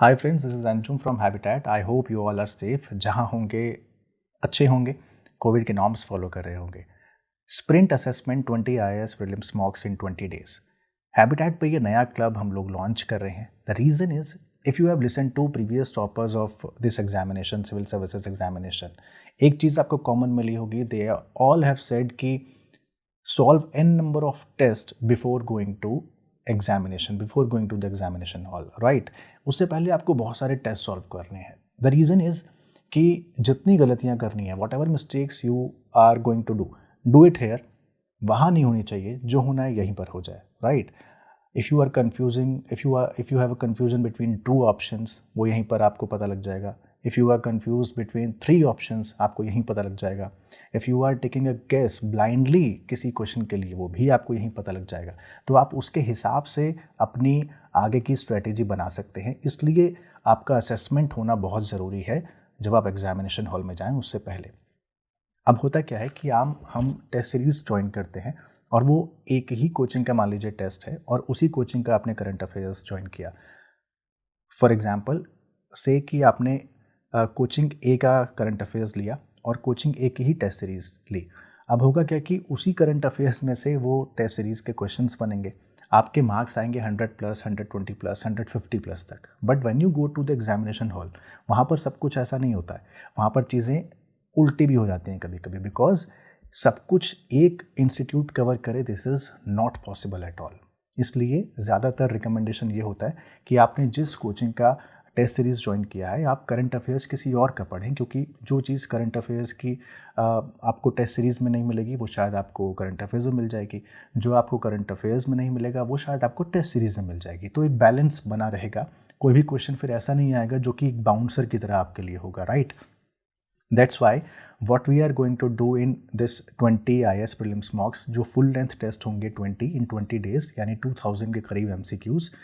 Hi friends, this is Anjum from Habitat. I hope you all are safe. जहाँ होंगे अच्छे होंगे, कोविड के नॉर्म्स फॉलो कर रहे होंगे। Sprint assessment 20 IAS prelims mocks in 20 days. Habitat पे ये नया क्लब हम लोग लॉन्च कर रहे हैं। The reason is if you have listen to previous toppers of this examination, civil services examination, एक चीज़ आपको कॉमन मिली होगी, दे ऑल हैव सेड कि solve n number of tests before going to the examination hall, right? उससे पहले आपको बहुत सारे टेस्ट सॉल्व करने हैं। द रीज़न इज़ कि जितनी गलतियाँ करनी है, whatever mistakes you are going to do it here, वहाँ नहीं होनी चाहिए। जो होना है यहीं पर हो जाए, right? If you have a confusion between two options, वो यहीं पर आपको पता लग जाएगा। If you are confuse between 3 options, आपको यहीं पता लग जाएगा। If you are taking a guess blindly किसी क्वेश्चन के लिए, वो भी आपको यहीं पता लग जाएगा। तो आप उसके हिसाब से अपनी आगे की स्ट्रेटेजी बना सकते हैं। इसलिए आपका असेसमेंट होना बहुत ज़रूरी है जब आप एग्जामिनेशन हॉल में जाएं, उससे पहले। अब होता क्या है कि हम टेस्ट सीरीज़ ज्वाइन करते हैं और वो एक ही कोचिंग का मान लीजिए टेस्ट है और उसी कोचिंग का आपने करंट अफेयर्स ज्वाइन किया। फॉर एग्जांपल से कि आपने कोचिंग ए का करंट अफेयर्स लिया और कोचिंग ए की ही टेस्ट सीरीज़ ली। अब होगा क्या कि उसी करंट अफेयर्स में से वो टेस्ट सीरीज़ के क्वेश्चंस बनेंगे। आपके मार्क्स आएंगे 100+, 120+, 150+ तक। But when you go to the examination hall, वहाँ पर सब कुछ ऐसा नहीं होता है। वहाँ पर चीज़ें उल्टी भी हो जाती हैं कभी कभी, बिकॉज सब कुछ एक इंस्टीट्यूट कवर करे, this is not possible at all. इसलिए ज़्यादातर रिकमेंडेशन ये होता है कि आपने जिस कोचिंग का टेस्ट सीरीज़ ज्वाइन किया है, आप करंट अफेयर्स किसी और का पढ़ें, क्योंकि जो चीज़ करंट अफेयर्स की आपको टेस्ट सीरीज़ में नहीं मिलेगी, वो शायद आपको करंट अफेयर्स में मिल जाएगी। जो आपको करंट अफेयर्स में नहीं मिलेगा, वो शायद आपको टेस्ट सीरीज़ में मिल जाएगी। तो एक बैलेंस बना रहेगा। कोई भी क्वेश्चन फिर ऐसा नहीं आएगा जो कि एक बाउंसर की तरह आपके लिए होगा, right? That's why what we are going to do in this 20 IAS prelims mocks, जो फुल लेंथ टेस्ट होंगे 20 days, यानी 2000 के करीब MCQs,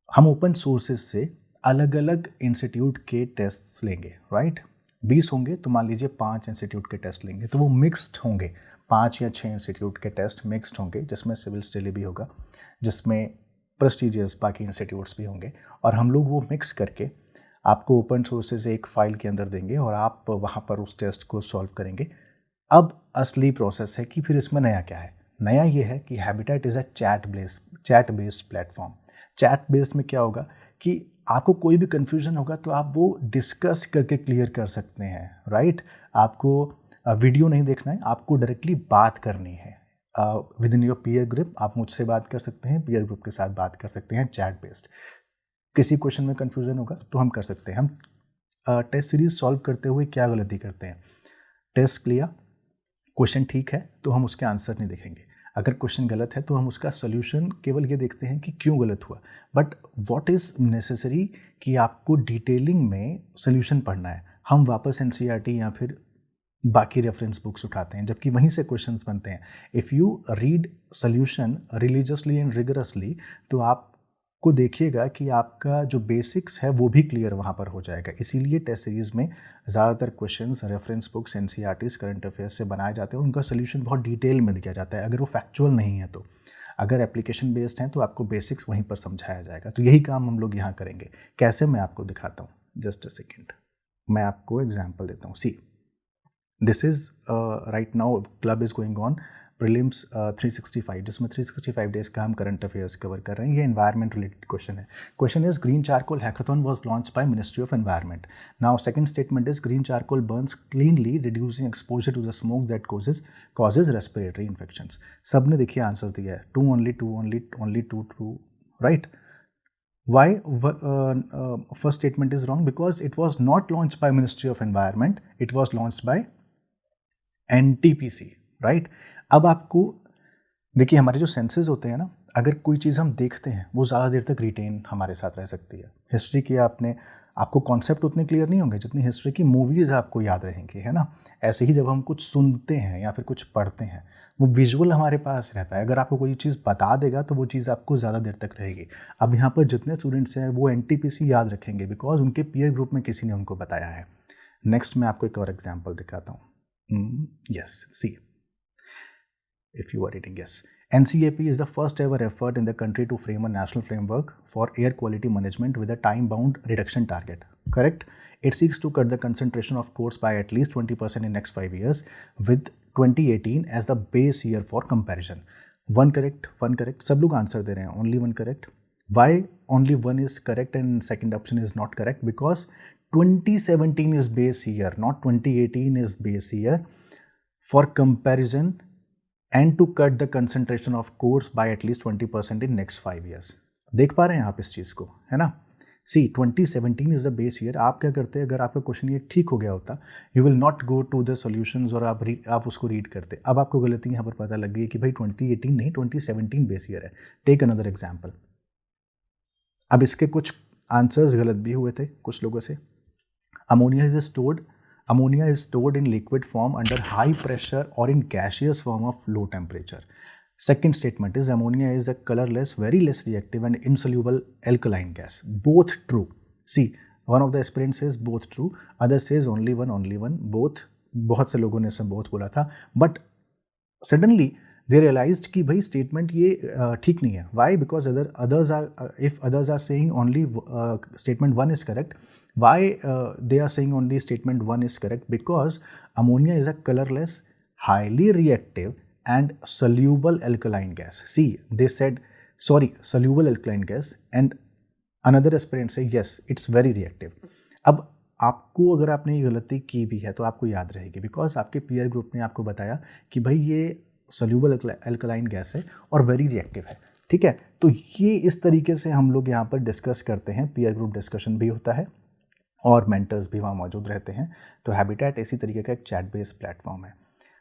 हम ओपन सोर्सेज से अलग अलग इंस्टीट्यूट के टेस्ट लेंगे, राइट? 20 होंगे तो मान लीजिए 5 इंस्टीट्यूट के टेस्ट लेंगे, तो वो मिक्स्ड होंगे। 5 या 6 इंस्टीट्यूट के टेस्ट मिक्स्ड होंगे, जिसमें सिविल स्टडी भी होगा, जिसमें प्रेस्टिजियस बाकी इंस्टीट्यूट्स भी होंगे, और हम लोग वो मिक्स करके आपको ओपन सोर्सेज एक फाइल के अंदर देंगे और आप वहाँ पर उस टेस्ट को सॉल्व करेंगे। अब असली प्रोसेस है कि फिर इसमें नया क्या है। नया ये है कि habitat is a chat based platform. Chat based में क्या होगा कि आपको कोई भी कन्फ्यूजन होगा तो आप वो डिस्कस करके क्लियर कर सकते हैं, राइट? आपको वीडियो नहीं देखना है, आपको डायरेक्टली बात करनी है। With in your peer group आप मुझसे बात कर सकते हैं, पीयर ग्रुप के साथ बात कर सकते हैं, चैट बेस्ड। किसी क्वेश्चन में कन्फ्यूजन होगा तो हम कर सकते हैं। हम टेस्ट सीरीज सॉल्व करते हुए क्या गलती करते हैं? टेस्ट लिया, क्वेश्चन ठीक है तो हम उसके आंसर नहीं देखेंगे। अगर क्वेश्चन गलत है तो हम उसका सोल्यूशन केवल ये देखते हैं कि क्यों गलत हुआ। बट व्हाट इज़ नेसेसरी कि आपको डिटेलिंग में सोल्यूशन पढ़ना है। हम वापस NCERT या फिर बाकी रेफरेंस बुक्स उठाते हैं, जबकि वहीं से क्वेश्चंस बनते हैं। If you read solution religiously and rigorously, तो आप को देखिएगा कि आपका जो बेसिक्स है वो भी क्लियर वहाँ पर हो जाएगा। इसीलिए टेस्ट सीरीज़ में ज़्यादातर questions reference books, NCERTs, current affairs से बनाए जाते हैं। उनका सोल्यूशन बहुत डिटेल में दिया जाता है, अगर वो फैक्चुअल नहीं है तो। अगर एप्लीकेशन बेस्ड हैं तो आपको बेसिक्स वहीं पर समझाया जाएगा। तो यही काम हम लोग यहाँ करेंगे। कैसे, मैं आपको दिखाता हूँ। जस्ट अ सेकेंड, मैं आपको एग्जाम्पल देता हूँ। See, this is right now club is going on prelims 365, जिसमें 365 डेज का हम करंट अफेयर्स कवर कर रहे हैं। ये एनवायरमेंट रिलेटेड क्वेश्चन है। Question is green charcoal hackathon was launch by ministry of environment. Now second statement is green charcoal burns cleanly, reducing exposure to the smoke that causes respiratory infections. सबने देखिए answers दिया है, only two true, right? Why first statement is wrong? Because it was not launched by Ministry of Environment, it was launched by NTPC, right? अब आपको देखिए, हमारे जो senses होते हैं ना, अगर कोई चीज़ हम देखते हैं वो ज़्यादा देर तक रिटेन हमारे साथ रह सकती है। हिस्ट्री की आपको कॉन्सेप्ट उतने क्लियर नहीं होंगे जितनी हिस्ट्री की मूवीज़ आपको याद रहेंगी, है ना? ऐसे ही जब हम कुछ सुनते हैं या फिर कुछ पढ़ते हैं, वो विजुअल हमारे पास रहता है। अगर आपको कोई चीज़ बता देगा तो वो चीज़ आपको ज़्यादा देर तक रहेगी। अब यहाँ पर जितने स्टूडेंट्स हैं वो NTPC याद रखेंगे बिकॉज उनके पीयर ग्रुप में किसी ने उनको बताया है। नेक्स्ट मैं आपको एक और एग्जाम्पल दिखाता हूँ। Yes, see, if you are reading, yes, NCAP is the first ever effort in the country to frame a national framework for air quality management with a time-bound reduction target. Correct? It seeks to cut the concentration of course by at least 20% in next 5 years, with 2018 as the base year for comparison. One correct. सब लोग answer दे रहे हैं. Only one correct. Why only one is correct and second option is not correct? Because 2017 is base year, not 2018 is base year for comparison and to cut the concentration of course by at least 20% in next 5 years. देख पा रहे हैं आप इस चीज़ को, है ना? सी 2017 is the base year. आप क्या करते हैं, अगर आपका क्वेश्चन ये ठीक हो गया होता, you will not go to the solutions और आप उसको रीड करते. अब आपको गलती यहाँ पर पता लग गई कि भाई 2018 नहीं 2017 बेस ईयर है. Take another example. अब इसके कुछ आंसर्स गलत भी हुए थे कुछ लोगों से. Ammonia is stored in liquid form under high pressure or in gaseous form of low temperature. Second statement is ammonia is a colorless, very less reactive and insoluble alkaline gas. Both true. See, one of the aspirants says both true, other says only one. Both, बहुत से लोगों ने इसमें both बोला था, but suddenly they realized कि भाई statement ये ठीक नहीं है. Why? Because if others are saying only statement 1 is correct, why they are saying only statement 1 is correct? Because ammonia is a colorless, highly reactive and soluble alkaline gas. See, they said soluble alkaline gas, and another aspirant said yes, it's very reactive. अब आपको अगर आपने ये गलती की भी है तो आपको याद रहेगी, बिकॉज आपके पीयर ग्रुप ने आपको बताया कि भाई ये soluble alkaline गैस है और वेरी रिएक्टिव है. ठीक है, तो ये इस तरीके से हम लोग यहाँ पर डिस्कस करते हैं. पीयर ग्रुप डिस्कशन भी होता है और मेंटर्स भी वहाँ मौजूद रहते हैं. तो हैबिटेट इसी तरीके का एक चैट बेस्ड प्लेटफॉर्म है.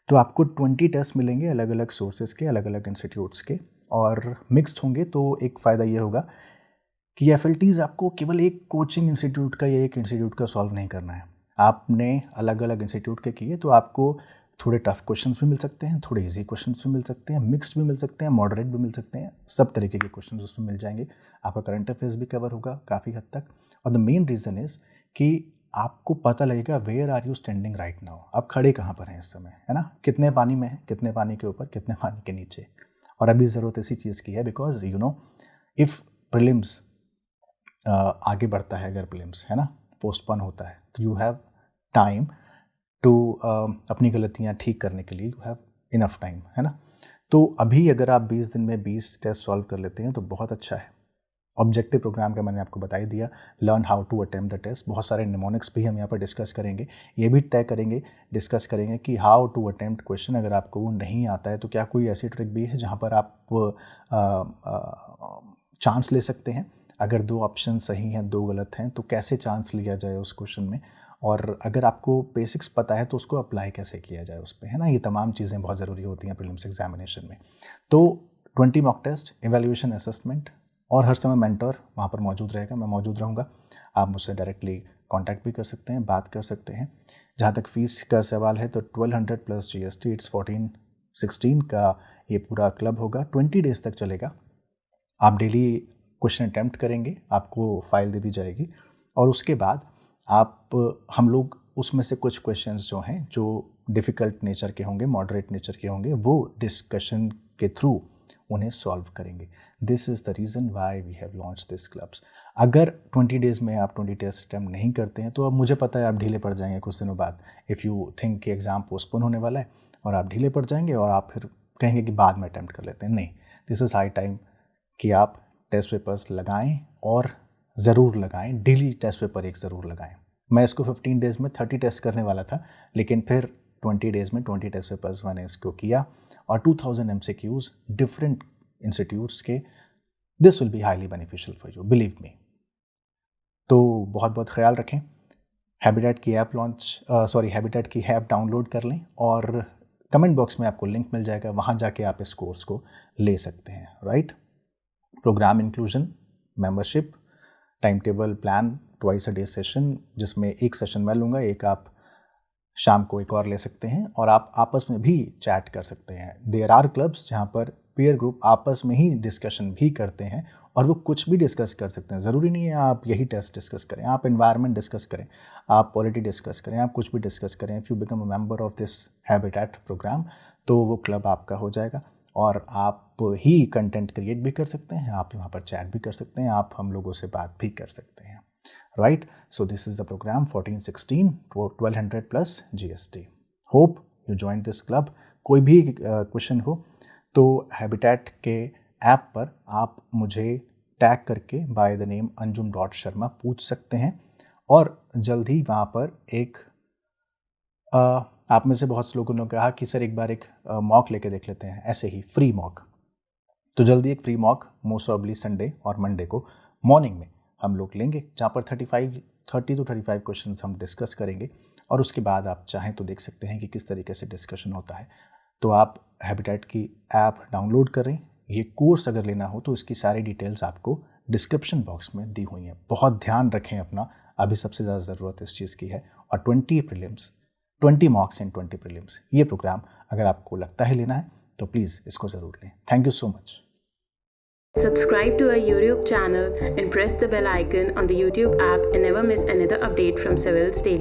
तो आपको 20 टेस्ट मिलेंगे अलग अलग सोर्सेज के, अलग अलग इंस्टीट्यूट्स के, और मिक्स्ड होंगे. तो एक फ़ायदा ये होगा कि एफएलटीज़ आपको केवल एक कोचिंग इंस्टीट्यूट का या एक इंस्टीट्यूट का सॉल्व नहीं करना है. आपने अलग अलग इंस्टीट्यूट के किए तो आपको थोड़े टफ क्वेश्चंस भी मिल सकते हैं, थोड़े इजी क्वेश्चंस भी मिल सकते हैं, मिक्स्ड भी मिल सकते हैं, मॉडरेट भी मिल सकते हैं. सब तरीके के क्वेश्चंस उसमें मिल जाएंगे. आपका करंट अफेयर्स भी कवर होगा काफ़ी हद तक. और द मेन रीज़न इज़ कि आपको पता लगेगा where are you standing right now. आप खड़े कहाँ पर हैं इस समय, है ना? कितने पानी में हैं, कितने पानी के ऊपर, कितने पानी के नीचे. और अभी ज़रूरत इसी चीज़ की है, because you know if prelims आगे बढ़ता है, अगर प्रीलिम्स है ना पोस्टपोन होता है, तो यू हैव टाइम टू अपनी गलतियाँ ठीक करने के लिए, यू हैव इनफ टाइम, है ना? तो अभी अगर आप 20 दिन में 20 टेस्ट सॉल्व कर लेते हैं तो बहुत अच्छा है. ऑब्जेक्टिव प्रोग्राम का मैंने आपको बता ही दिया. Learn how to attempt the test. बहुत सारे निमोनिक्स भी हम यहाँ पर डिस्कस करेंगे. ये भी तय करेंगे, डिस्कस करेंगे कि हाउ टू अटेम्प्ट क्वेश्चन. अगर आपको वो नहीं आता है तो क्या कोई ऐसी ट्रिक भी है जहाँ पर आप चांस ले सकते हैं. अगर 2 ऑप्शन सही हैं 2 गलत हैं तो कैसे चांस लिया जाए उस क्वेश्चन में. और अगर आपको बेसिक्स पता है तो उसको अप्लाई कैसे किया जाए उस पर, है ना? ये तमाम चीज़ें बहुत ज़रूरी होती हैं प्रीलिम्स एग्जामिनेशन में. तो 20 मॉक टेस्ट, इवैल्यूएशन, असेसमेंट, और हर समय मेंटर वहाँ पर मौजूद रहेगा, मैं मौजूद रहूँगा. आप मुझसे डायरेक्टली कांटेक्ट भी कर सकते हैं, बात कर सकते हैं. जहाँ तक फ़ीस का सवाल है तो 1200 प्लस GST, इट्स 1416 का ये पूरा क्लब होगा. 20 डेज़ तक चलेगा. आप डेली क्वेश्चन अटैम्प्ट करेंगे, आपको फाइल दे दी जाएगी, और उसके बाद हम लोग उसमें से कुछ क्वेश्चंस जो हैं जो डिफ़िकल्ट नेचर के होंगे, मॉडरेट नेचर के होंगे, वो डिस्कशन के थ्रू उन्हें सॉल्व करेंगे. This is the reason why we have launch this clubs. अगर 20 डेज़ में आप 20 टेस्ट अटैम्प्ट नहीं करते हैं तो अब मुझे पता है आप ढीले पड़ जाएंगे कुछ दिनों बाद. इफ़ यू थिंक कि एग्ज़ाम पोस्टपोन होने वाला है और आप ढीले पड़ जाएंगे और आप फिर कहेंगे कि बाद में अटैम्प्ट कर लेते हैं. नहीं, दिस इज़ हाई टाइम कि आप टेस्ट पेपर्स लगाएं, और ज़रूर लगाएं. डेली टेस्ट पेपर एक ज़रूर लगाएं. मैं इसको 15 डेज़ में 30 टेस्ट करने वाला था, लेकिन फिर 20 डेज़ में 20 टेस्ट पेपर्स मैंने इसको किया, और 2000 MCQs डिफरेंट इंस्टीट्यूट्स के. This will be highly beneficial for you, believe me. तो बहुत बहुत ख्याल रखें. हैबिटेट की ऐप डाउनलोड कर लें, और कमेंट बॉक्स में आपको लिंक मिल जाएगा, वहाँ जाके आप इस कोर्स को ले सकते हैं. Right, program inclusion, membership, time table plan, twice a day session, जिसमें एक सेशन मैं लूँगा, एक आप शाम को एक और ले सकते हैं, और आप आपस में भी चैट कर सकते हैं. देयर आर क्लब्स जहाँ पर पीयर ग्रुप आपस में ही डिस्कशन भी करते हैं, और वो कुछ भी डिस्कस कर सकते हैं. ज़रूरी नहीं है आप यही टेस्ट डिस्कस करें, आप एनवायरनमेंट डिस्कस करें, आप पॉलिटी डिस्कस करें, आप कुछ भी डिस्कस करें. If you become a member of this Habitat program तो वो क्लब आपका हो जाएगा, और आप ही कंटेंट क्रिएट भी कर सकते हैं, आप वहाँ पर चैट भी कर सकते हैं, आप हम लोगों से बात भी कर सकते हैं, right. So this is the program 1416 1200 plus GST. Hope you join this club. कोई भी क्वेश्चन हो तो हैबिटेट के ऐप पर आप मुझे टैग करके बाय द नेम anjum.sharma पूछ सकते हैं. और जल्द ही वहाँ पर एक आप में से बहुत से लोगों ने कहा कि सर एक बार एक मॉक लेके देख लेते हैं, ऐसे ही फ्री मॉक. तो जल्दी एक free mock most probably Sunday और मंडे को मॉर्निंग में हम लोग लेंगे, जहाँ पर 30 to 35 क्वेश्चन हम डिस्कस करेंगे. और उसके बाद आप चाहें तो देख सकते हैं कि किस तरीके से डिस्कशन होता है. तो आप हैबिटेट की ऐप डाउनलोड करें. ये कोर्स अगर लेना हो तो इसकी सारी डिटेल्स आपको डिस्क्रिप्शन बॉक्स में दी हुई हैं. बहुत ध्यान रखें अपना, अभी सबसे ज़्यादा ज़रूरत इस चीज़ की है. और 20 मॉक्स एंड 20 प्रीलिम्स, ये प्रोग्राम अगर आपको लगता है लेना है तो प्लीज़ इसको ज़रूर लें. Thank you so much. Subscribe to our YouTube channel and press the bell icon on the YouTube app and never miss another update from Civil's Daily.